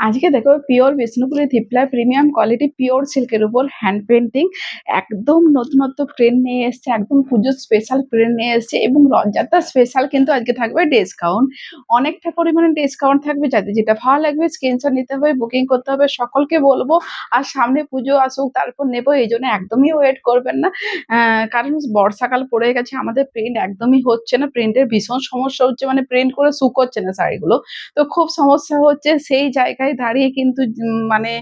আজকে দেখো পিওর বিষ্ণুপুরি থিপলা প্রিমিয়াম কোয়ালিটি পিওর সিল্কের উপর হ্যান্ড পেন্টিং একদম নতুনত্ব প্রিন্ট নিয়ে এসছে, একদম পুজোর স্পেশাল প্রিন্ট নিয়ে এসছে এবং রথযাত্রা স্পেশাল কিন্তু আজকে থাকবে ডিসকাউন্ট, অনেকটা পরিমাণে ডিসকাউন্ট থাকবে। যাদের যেটা ভালো লাগবে স্ক্রিনশট নিতে হবে, বুকিং করতে হবে। সকলকে বলবো আর সামনে পুজো আসুক তারপর নেবো, এই জন্য একদমই ওয়েট করবেন না। কারণ বর্ষাকাল পড়ে গেছে, আমাদের প্রিন্ট একদমই হচ্ছে না, প্রিন্টের ভীষণ সমস্যা হচ্ছে, মানে প্রিন্ট করে শুকোচ্ছে না শাড়িগুলো, তো খুব সমস্যা হচ্ছে। সেই জায়গায় দাঁড়িয়ে কিন্তু মানে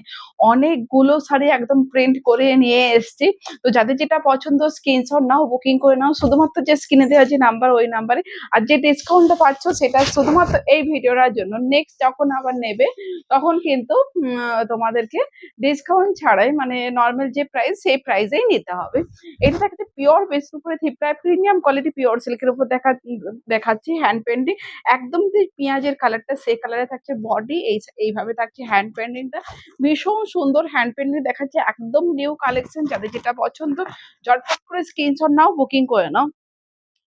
অনেকগুলো শাড়ি একদম প্রিন্ট করে নিয়ে এসছি। তো যাদের যেটা পছন্দ স্ক্রিনশট নাও, বুকিং করে নাও, শুধুমাত্র যে স্ক্রিনে দেওয়া যে নাম্বার ওই নাম্বারে। আর যে ডিসকাউন্টটা পাচ্ছ সেটা শুধুমাত্র এই ভিডিওটার জন্য, নেক্সট যখন আবার নেবে তখন কিন্তু তোমাদেরকে ডিসকাউন্ট ছাড়াই মানে নর্মাল যে প্রাইস সেই প্রাইসেই নিতে হবে। এটা থাকছে পিওর বেসের উপরে থিপড়ায় প্রিমিয়াম কোয়ালিটি পিওর সিল্কের উপর দেখাচ্ছি হ্যান্ড পেন্টিং। একদম যে পেঁয়াজের কালারটা সেই কালারে থাকছে বডি, এইভাবে থাকছে হ্যান্ড পেন্টিংটা। ভীষণ সুন্দর হ্যান্ড পেন্টিং দেখাচ্ছে, একদম নিউ কালেকশন। যাদের যেটা পছন্দ ঝটপট করে স্ক্রিনশট নাও, বুকিং করে নাও।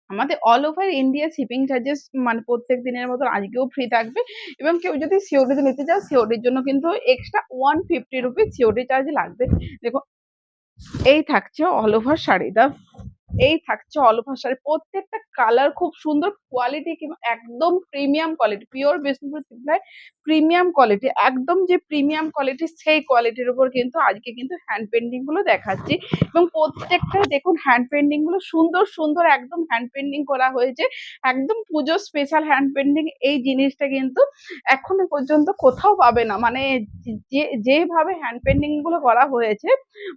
আমাদের all over India shipping charges মানে প্রত্যেক দিনের মতন আজকেও ফ্রি থাকবে, এবং কেউ যদি সিওডিতে নিতে চাও সিওডির জন্য কিন্তু এক্সট্রা 150 রুপিস সিওডি চার্জ লাগবে। দেখো এই থাকছে অল ওভার শাড়িটা, এই থাকছে অল ওভার শাড়ি, প্রত্যেকটা কালার খুব সুন্দর, কোয়ালিটি একদম প্রিমিয়াম কোয়ালিটি, পিওর বিষ্ণুপুর সিল্কের প্রিমিয়াম কোয়ালিটি, একদম যে প্রিমিয়াম কোয়ালিটি সেই কোয়ালিটির উপর কিন্তু আজকে কিন্তু হ্যান্ড পেন্টিং গুলো দেখাচ্ছি। এবং প্রত্যেকটা দেখুন হ্যান্ড পেন্টিং গুলো সুন্দর সুন্দর একদম হ্যান্ড পেন্টিং করা হয়েছে, একদম পুজো স্পেশাল হ্যান্ড পেন্টিং। এই জিনিসটা কিন্তু এখনো পর্যন্ত কোথাও পাবে না, মানে যেভাবে হ্যান্ড পেন্টিং গুলো করা হয়েছে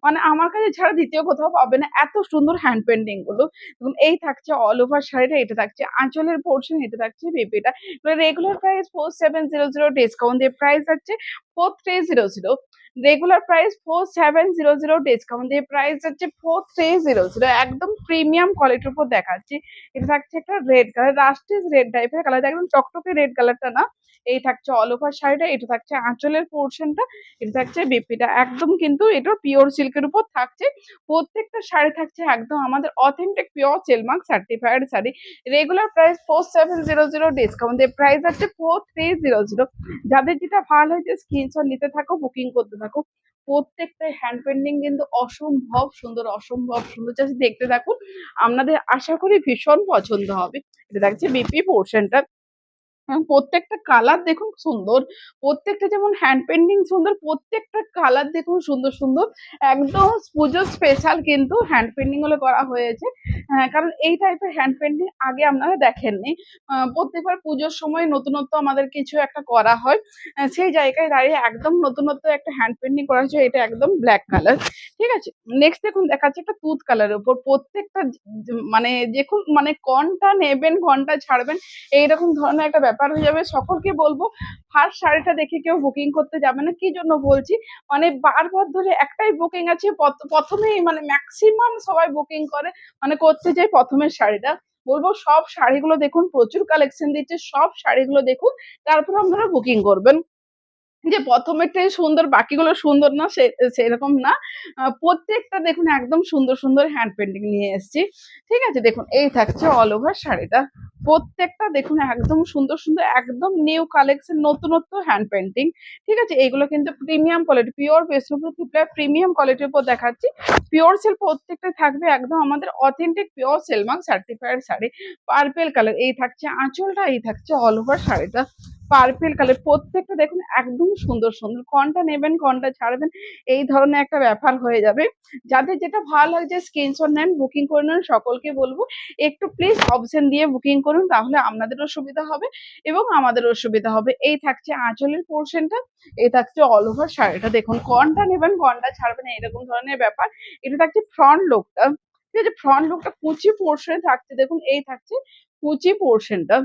মানে আমার কাছে ছাড়া দ্বিতীয় কোথাও পাবে না, এত সুন্দর হ্যান্ড পেন্টিং গুলো। এবং এই থাকছে অল ওভার শাড়িটা, এটা থাকছে আঁচলের পোর্শন, এটা থাকছে বেবিটা। রেগুলার প্রাইস 4700, ডিসকাউন্ট দিয়ে প্রাইস হচ্ছে 4300। রেগুলার প্রাইস 4700, ডিসকাউন্ট দিয়ে প্রাইস হচ্ছে 4300। একদম প্রিমিয়াম কোয়ালিটির উপর দেখাচ্ছি। এটা থাকছে একটা রেড কালার, রাস্টিস রেড টাইপের কালার, একদম টকটকে রেড কালারটা না। এই থাকছে অল ওভার শাড়িটা, এটা থাকছে আঁচলের পোর্শনটা, এটা থাকছে বিপিটা। একদম কিন্তু এটা পিওর সিল্কের উপর থাকছে, প্রত্যেকটা শাড়ি থাকছে একদম আমাদের authentic pure silk mark certified sari. Regular price 4700, discount দিয়ে প্রাইস হচ্ছে 4300। যাদের যেটা ভালো হয়েছে স্ক্রিনশট নিতে থাকো, বুকিং করতে থাকো। প্রত্যেকটা হ্যান্ড পেন্টিং কিন্তু অসম্ভব সুন্দর, অসম্ভব সুন্দর, জাস্ট দেখতে থাকুন, আপনাদের আশা করি ভীষণ পছন্দ হবে। এটা দেখছে বিপি পোর্শনটা, প্রত্যেকটা কালার দেখুন সুন্দর, প্রত্যেকটা যেমন হ্যান্ড পেন্টিং সুন্দর, প্রত্যেকটা কালার দেখুন সুন্দর সুন্দর। একদম পুজো স্পেশাল কিন্তু হ্যান্ড পেন্টিং গুলো করা হয়েছে। কারণ এই টাইপের হ্যান্ড পেন্টিং আগে আপনারা দেখেননি। প্রত্যেকবার পুজোর সময় নতুনত্ব আমাদের কিছু একটা করা হয়, সেই জায়গায় দাঁড়িয়ে একদম নতুনত্ব একটা হ্যান্ড পেন্টিং করা হয়েছে। এটা একদম ব্ল্যাক কালার, ঠিক আছে। নেক্সট দেখুন দেখাচ্ছে একটা তুঁত কালারের উপর, প্রত্যেকটা মানে দেখুন মানে কোনটা নেবেন কোনটা ছাড়বেন এইরকম ধরনের একটা ব্যাপার হয়ে যাবে। সকলকে বলবো ফার্স্ট শাড়িটা দেখে কেউ বুকিং করতে যাবে না। কি জন্য বলছি, মানে বারবার ধরে একটাই বুকিং আছে, প্রথমেই মানে ম্যাক্সিমাম সবাই বুকিং করে, মানে করতে যায় প্রথমের শাড়িটা। বলবো সব শাড়িগুলো দেখুন, প্রচুর কালেকশন দিচ্ছে, সব শাড়িগুলো দেখুন, তারপর আপনারা বুকিং করবেন। যে প্রথমেরটাই সুন্দর বাকিগুলো সুন্দর না, সেরকম না। প্রত্যেকটা দেখুন একদম সুন্দর সুন্দর হ্যান্ড পেন্টিং নিয়ে এসেছি, ঠিক আছে। দেখুন এই থাকছে অল ওভার শাড়িটা, প্রত্যেকটা দেখুন একদম সুন্দর সুন্দর, একদম নিউ কালেকশন, নতুনত্ব হ্যান্ড পেন্টিং, ঠিক আছে। এগুলো কিন্তু প্রিমিয়াম কোয়ালিটি, পিওর বিষ্ণুপুর থিপড়ায় প্রিমিয়াম কোয়ালিটির উপর দেখাচ্ছি। পিওর সেল প্রত্যেকটা থাকবে একদম আমাদের authentic pure silk mark certified sari. Purple colour, এই থাকছে আঁচলটা, এই থাকছে অল ওভার শাড়িটা, পার্পেল কালার। প্রত্যেকটা দেখুন একদম সুন্দর সুন্দর, কোনটা নেবেন কোনটা ছাড়বেন এই ধরনের একটা ব্যাপার হয়ে যাবে। যাদের যেটা ভালো লাগছে স্ক্রিনশট নেন, বুকিং করে নেন। সকলকে বলবো একটু প্লিজ অপশন দিয়ে বুকিং করুন, তাহলে আপনাদেরও সুবিধা হবে এবং আমাদেরও সুবিধা হবে। এই থাকছে আঁচলের পোর্শনটা, এই থাকছে অল ওভার শাড়িটা। দেখুন কোনটা নেবেন কোনটা ছাড়বেন এইরকম ধরনের ব্যাপার। এটা থাকছে ফ্রন্ট লুকটা, ঠিক আছে। ফ্রন্ট লুকটা কুচি পোর্শনে থাকছে, দেখুন এই থাকছে কুচি পোর্শনটা,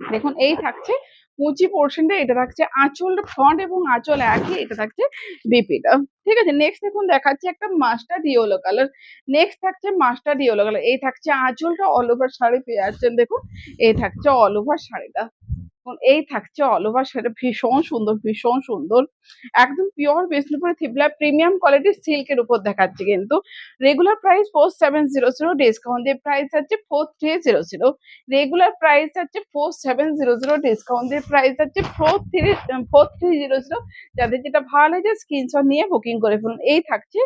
দেখুন এই থাকছে কুচি পোর্শনটা, এটা থাকছে আঁচল, ফ্রন্ট এবং আঁচল একই, এটা থাকছে বিপিটা, ঠিক আছে। নেক্সট দেখুন দেখাচ্ছে একটা মাস্টার্ড ইয়েলো কালার, নেক্সট থাকছে মাস্টার্ড ইয়েলো কালার। এই থাকছে আঁচলটা, অল ওভার শাড়ি পেয়ে যাচ্ছেন দেখুন, এই থাকছে অল ওভার শাড়িটা। এই থাকছে অল ওভার শাড়িটা ভীষণ সুন্দর, ভীষণ সুন্দর। একদম পিওর বিষ্ণুপুরি থিপলা প্রিমিয়াম কোয়ালিটির সিল্কের উপর দেখাচ্ছি কিন্তু। রেগুলার প্রাইস 4700, ডিসকাউন্ট দিয়ে প্রাইস আছে 4300। রেগুলার প্রাইস আছে 4700, ডিসকাউন্ট দিয়ে প্রাইস আছে 4300। যাদের যেটা ভালো লাগে স্ক্রিনশট নিয়ে বুকিং করে ফেলুন। এই থাকছে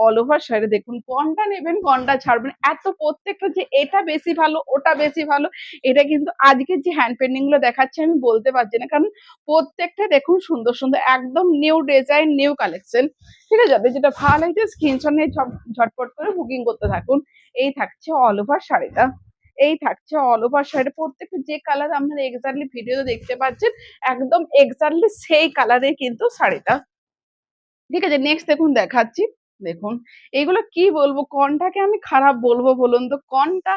অল ওভার শাড়ি, দেখুন কোনটা নেবেন কোনটা ছাড়বেন, এত প্রত্যেকটা যে এটা বেশি ভালো ওটা বেশি ভালো, এটা কিন্তু আজকের যে হ্যান্ড পেন্টিং গুলো দেখাচ্ছি আমি বলতে পারছি না, কারণ প্রত্যেকটা দেখুন সুন্দর সুন্দর একদম নিউ ডিজাইন নিউ কালেকশন। ঠিক আছে, যাদের যেটা ভালো লাগছে স্ক্রিনশট নিয়ে ঝটপট করে বুকিং করতে থাকুন। এই থাকছে অল ওভার শাড়িটা, এই থাকছে অল ওভার শাড়িটা, প্রত্যেকটা যে কালার আপনারা এক্স্যাক্টলি ভিডিওতে দেখতে পাচ্ছেন একদম এক্স্যাক্টলি সেই কালারে কিন্তু শাড়িটা। ঠিক আছে, নেক্সট দেখুন দেখাচ্ছি। দেখুন এগুলো কি বলবো, কোনটাকে আমি খারাপ বলবো বলুন তো, কোনটা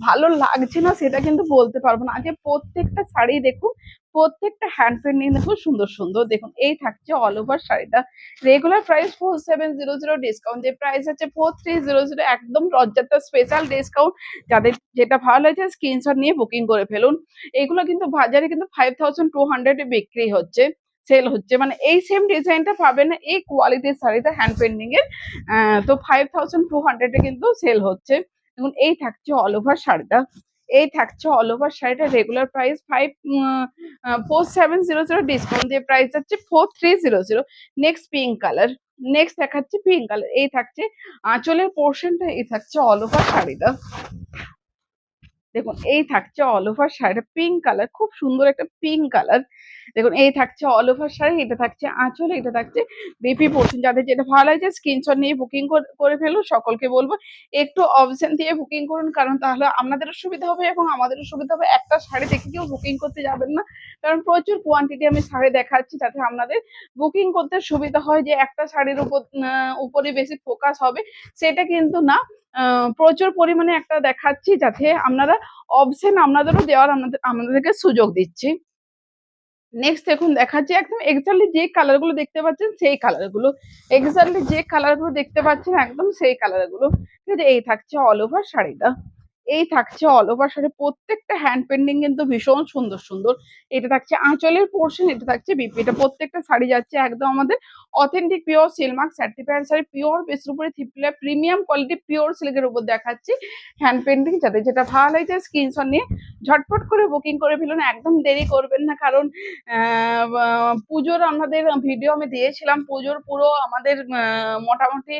ভালো লাগছে না সেটা কিন্তু বলতে পারবো না। আজকে প্রত্যেকটা শাড়ি দেখুন, প্রত্যেকটা হ্যান্ড পেন্টিং দেখুন সুন্দর সুন্দর। দেখুন এই থাকছে অল ওভার শাড়িটা, রেগুলার প্রাইস 4700, ডিসকাউন্ট দিয়ে প্রাইস আছে 4300, একদম রথযাত্রা স্পেশাল ডিসকাউন্ট। যাদের যেটা ভালো লাগছে স্ক্রিনশট নিয়ে বুকিং করে ফেলুন। এগুলো কিন্তু বাজারে কিন্তু 5200 এ বিক্রি হচ্ছে, সেল হচ্ছে, মানে এই সেম ডিজাইনটা পাবেন না এই কোয়ালিটির শাড়িটা হ্যান্ড পেন্টিং এর। তো 5200 এ কিন্তু সেল হচ্ছে। দেখুন এই থাকছে অল ওভার শাড়িটা, এই থাকছে অল ওভার শাড়িটা, রেগুলার প্রাইস 4700, ডিসকাউন্ট দিয়ে প্রাইস হচ্ছে 4300। নেক্সট পিঙ্ক কালার, নেক্সট দেখাচ্ছি পিঙ্ক কালার। এই থাকছে আঁচলের পোর্শনটা, এই থাকছে অল ওভার শাড়িটা। দেখুন এই থাকছে অল ওভার শাড়িটা পিঙ্ক কালার, খুব সুন্দর একটা পিঙ্ক কালার। দেখুন এই থাকছে অল ওভার শাড়ি, এটা থাকছে আঁচল, এটা থাকছে বিপি পোর্শন। যাদের যেটা ভালো লাগছে স্ক্রিনশট নিয়ে বুকিং করে ফেলুন। সকলকে বলবো একটু অপশন দিয়ে বুকিং করুন, কারণ তাহলে আপনাদেরও সুবিধা হবে এবং আমাদেরও সুবিধা হবে। একটা শাড়ি দেখে কেউ বুকিং করতে যাবেন না, কারণ প্রচুর কোয়ান্টিটি আমি শাড়ি দেখাচ্ছি যাতে আপনাদের বুকিং করতে সুবিধা হয়, যে একটা শাড়ির উপরে বেশি ফোকাস হবে সেটা কিন্তু না। প্রচুর পরিমাণে একটা দেখাচ্ছি যাতে আপনারা অপশন আপনাদেরও দেওয়ার আপনাদেরকে সুযোগ দিচ্ছি। নেক্সট দেখুন দেখাচ্ছি একদম এক্সাক্টলি যে কালার গুলো দেখতে পাচ্ছেন সেই কালার গুলো, এক্সাক্টলি যে কালার গুলো দেখতে পাচ্ছেন একদম সেই কালার গুলো। ঠিক আছে, এই থাকছে অল ওভার শাড়িটা, এই থাকছে অল ওভার শাড়ি, প্রত্যেকটা হ্যান্ড পেন্টিং কিন্তু ভীষণ সুন্দর সুন্দর। এটা থাকছে আঁচলের পোর্শন, এটা থাকছে বিপি, এটা প্রত্যেকটা শাড়ি যাচ্ছে একদম আমাদের authentic pure Silk Mark certified sari, pure বেসের উপরে থিপলা প্রিমিয়াম কোয়ালিটি পিওর সিল্কের উপর দেখাচ্ছি হ্যান্ড পেন্টিং। যাদের যেটা ভালো লাগছে স্ক্রিনশট নিয়ে ঝটপট করে বুকিং করে ফেলুন, একদম দেরি করবেন না, কারণ পুজোর আমাদের ভিডিও আমি দিয়েছিলাম, পুজোর পুরো আমাদের মোটামুটি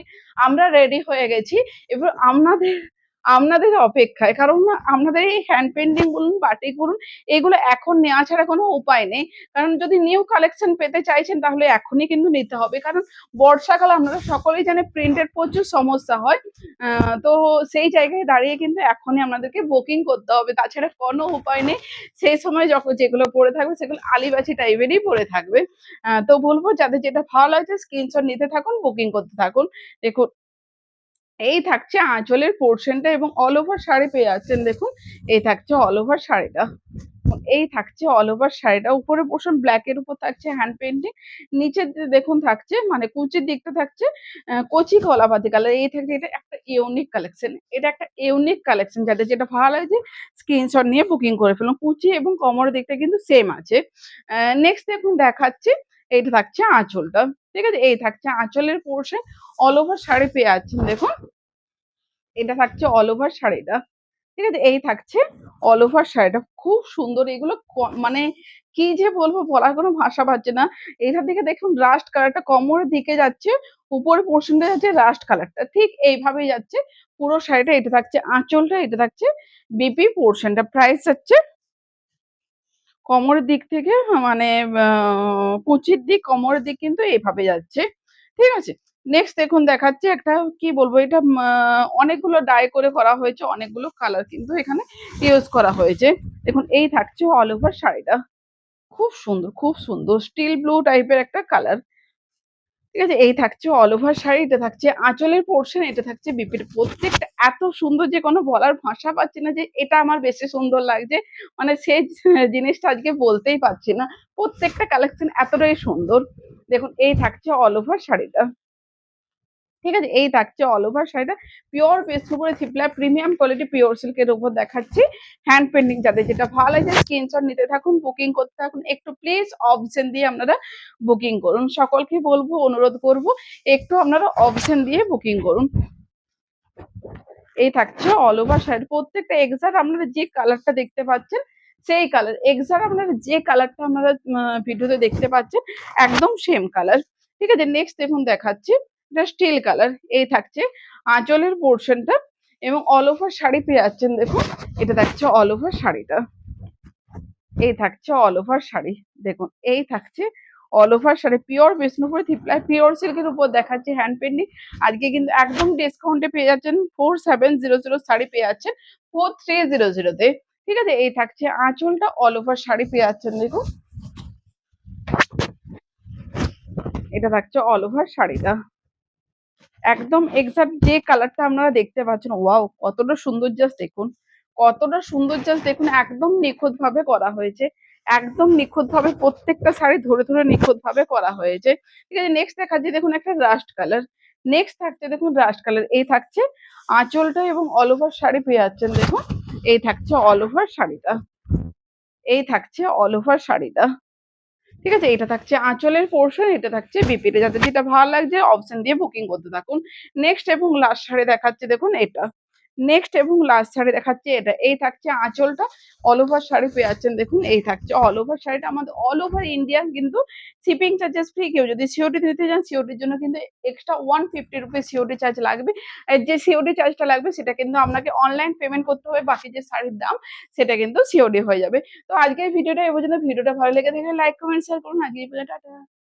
আমরা রেডি হয়ে গেছি। এবার আপনাদের আপনাদের অপেক্ষায়, কারণ না আপনাদের এই হ্যান্ড পেন্টিং বলুন বাটিক বলুন এগুলো এখন নেওয়া ছাড়া কোনো উপায় নেই। কারণ যদি নিউ কালেকশন পেতে চাইছেন তাহলে এখনই কিন্তু নিতে হবে, কারণ বর্ষাকাল আপনারা সকলেই জানেন প্রিন্টের প্রচুর সমস্যা হয়। তো সেই জায়গায় দাঁড়িয়ে কিন্তু এখনই আপনাদেরকে বুকিং করতে হবে, তাছাড়া কোনো উপায় নেই। সেই সময় যখন যেগুলো পড়ে থাকবে সেগুলো আলিবাজি টাইপেরই পড়ে থাকবে। তো বলবো যাদের যেটা ভালো লাগছে স্ক্রিনশট নিতে থাকুন, বুকিং করতে থাকুন। দেখুন এই থাকছে আঁচলের পোর্শনটা এবং অল ওভার শাড়ি পেয়ে যাচ্ছেন। দেখুন এই থাকছে অল ওভার শাড়িটা, এই থাকছে অল ওভার শাড়িটা, উপরে পোর্শন ব্ল্যাক এর উপর থাকছে হ্যান্ড পেন্টিং, নিচের দেখুন থাকছে মানে কুচির দিকটা থাকছে কচি কলাপাতি কালার। এই থাকছে, এটা একটা ইউনিক কালেকশন, এটা একটা ইউনিক কালেকশন। যাদের যেটা ভালো লাগছে স্ক্রিনশট নিয়ে বুকিং করে ফেলুন। কুচি এবং কোমরের দিকটা কিন্তু সেম আছে। নেক্সট দেখুন দেখাচ্ছি, এইটা থাকছে আঁচলটা। ঠিক আছে, এই থাকছে আঁচলের পোর্শন, অল ওভার শাড়ি পেয়ে যাচ্ছেন। দেখুন এটা থাকছে অল ওভার শাড়িটা। ঠিক আছে, এই থাকছে অল ওভার শাড়িটা, খুব সুন্দর। এগুলো মানে কি যে বলবো, বলার কোনো ভাষা পাচ্ছে না। এটার দিকে দেখুন রাস্ট কালারটা কোমরের দিকে যাচ্ছে, উপরের পোর্শনটা যাচ্ছে রাস্ট কালারটা, ঠিক এইভাবেই যাচ্ছে পুরো শাড়িটা। এটা থাকছে আঁচলটা, এটা থাকছে বিপি পোর্শনটা, প্রাইস হচ্ছে কোমরের দিক থেকে মানে কুচির দিক কোমরের দিক কিন্তু এইভাবে যাচ্ছে। ঠিক আছে, নেক্সট দেখুন দেখাচ্ছি একটা কি বলবো, এটা অনেকগুলো ডাই করে করা হয়েছে, অনেকগুলো কালার কিন্তু এখানে ইউজ করা হয়েছে। দেখুন এই থাকছে অল ওভার শাড়িটা, খুব সুন্দর খুব সুন্দর স্টিল ব্লু টাইপের একটা কালার। ঠিক আছে, এই থাকছে অল ওভার শাড়ি, এটা থাকছে আঁচলের পোর্শন, এটা থাকছে বিপির। প্রত্যেকটা এত সুন্দর যে কোনো বলার ভাষা পাচ্ছি না যে এটা আমার বেশি সুন্দর লাগছে, মানে সেই জিনিসটা আজকে বলতেই পারছি না। প্রত্যেকটা কালেকশন এতটাই সুন্দর। দেখুন এই থাকছে অল ওভার শাড়িটা। ঠিক আছে, এই থাকছে অল ওভার শাড়িটা পিওর পেস্টের উপরে থিপলা প্রিমিয়াম কোয়ালিটি পিওর সিল্কের উপর দেখাচ্ছি। হ্যান্ড পেন্টিং যাদের যেটা ভালো লাগছে স্ক্রিনশট নিতে থাকুন, বুকিং করতে থাকুন। একটু প্লিজ অপশন দিয়ে আপনারা বুকিং করুন। সকলকে বলবো, অনুরোধ করব, একটু আপনারা অপশন দিয়ে বুকিং করুন। এই থাকছে অল ওভার শাড়ি, প্রত্যেকটা এক্সাক্ট আপনারা যে কালারটা দেখতে পাচ্ছেন সেই কালার, এক্সাক্ট আপনারা যে কালারটা আপনারা ভিডিওতে দেখতে পাচ্ছেন একদম সেম কালার। ঠিক আছে, নেক্সট দেখুন দেখাচ্ছি, এটা স্টিল কালার। এই থাকছে আঁচলের পোর্শনটা এবং অল ওভার শাড়ি পেয়ে যাচ্ছেন দেখুন। এটা থাকছে অল ওভার শাড়িটা, এই থাকছে অল ওভার শাড়ি। দেখুন এই থাকছে all over sari pure Bishnupuri থিপলাই পিওর সিল্কের উপর দেখাচ্ছি হ্যান্ড পেন্টিং। আজকে কিন্তু একদম ডিসকাউন্টে পেয়ে যাচ্ছেন, 4700 শাড়ি পেয়ে যাচ্ছেন 4300-তে। ঠিক আছে, এই থাকছে আঁচলটা, অল ওভার শাড়ি পেয়ে যাচ্ছেন দেখুন। এটা থাকছে অল ওভার শাড়িটা, একদম এক্সাক্ট যে কালারটা আপনারা দেখতে পাচ্ছেন। ওয়াও, কতটা সুন্দর, জাস্ট দেখুন কতটা সুন্দর, জাস্ট দেখুন একদম নিখুঁত ভাবে করা হয়েছে, একদম নিখুঁত ভাবে প্রত্যেকটা শাড়ি ধরে ধরে নিখুঁত ভাবে করা হয়েছে। ঠিক আছে, নেক্সট দেখাচ্ছি দেখুন একটা রাস্ট কালার। নেক্সট থাকছে দেখুন রাস্ট কালার। এই থাকছে আঁচলটা এবং অল ওভার শাড়ি পেয়ে যাচ্ছেন দেখুন। এই থাকছে অল ওভার শাড়িটা, এই থাকছে অল ওভার শাড়িটা। ঠিক আছে, এটা থাকছে আঁচলের পোর্শন, এটা থাকছে বিপিতে। যাদের যেটা ভালো লাগছে অপশন দিয়ে বুকিং করতে থাকুন। নেক্সট এবং লাস্ট শাড়ি দেখাচ্ছে দেখুন এটা, নেক্সট এবং লাস্ট শাড়ি দেখাচ্ছে এটা। এই থাকছে আঁচলটা, অল ওভার শাড়ি পেয়ে যাচ্ছেন দেখুন। এই থাকছে অল ওভার শাড়িটা আমাদের অল ওভার ইন্ডিয়া, কিন্তু শিপিং চার্জেস ফ্রি। কেউ যদি সিওডি নিতে চান সিওডির জন্য কিন্তু এক্সট্রা 150 রুপিস সিওডি চার্জ লাগবে। আর যে সিওডি চার্জটা লাগবে সেটা কিন্তু আপনাকে অনলাইন পেমেন্ট করতে হবে, বাকি যে শাড়ির দাম সেটা কিন্তু সিওডি হয়ে যাবে। তো আজকের ভিডিওটা এই পর্যন্ত। ভিডিওটা ভালো লেগে থাকলে লাইক কমেন্ট শেয়ার করুন। আজকে এই পর্যন্ত, টাটা।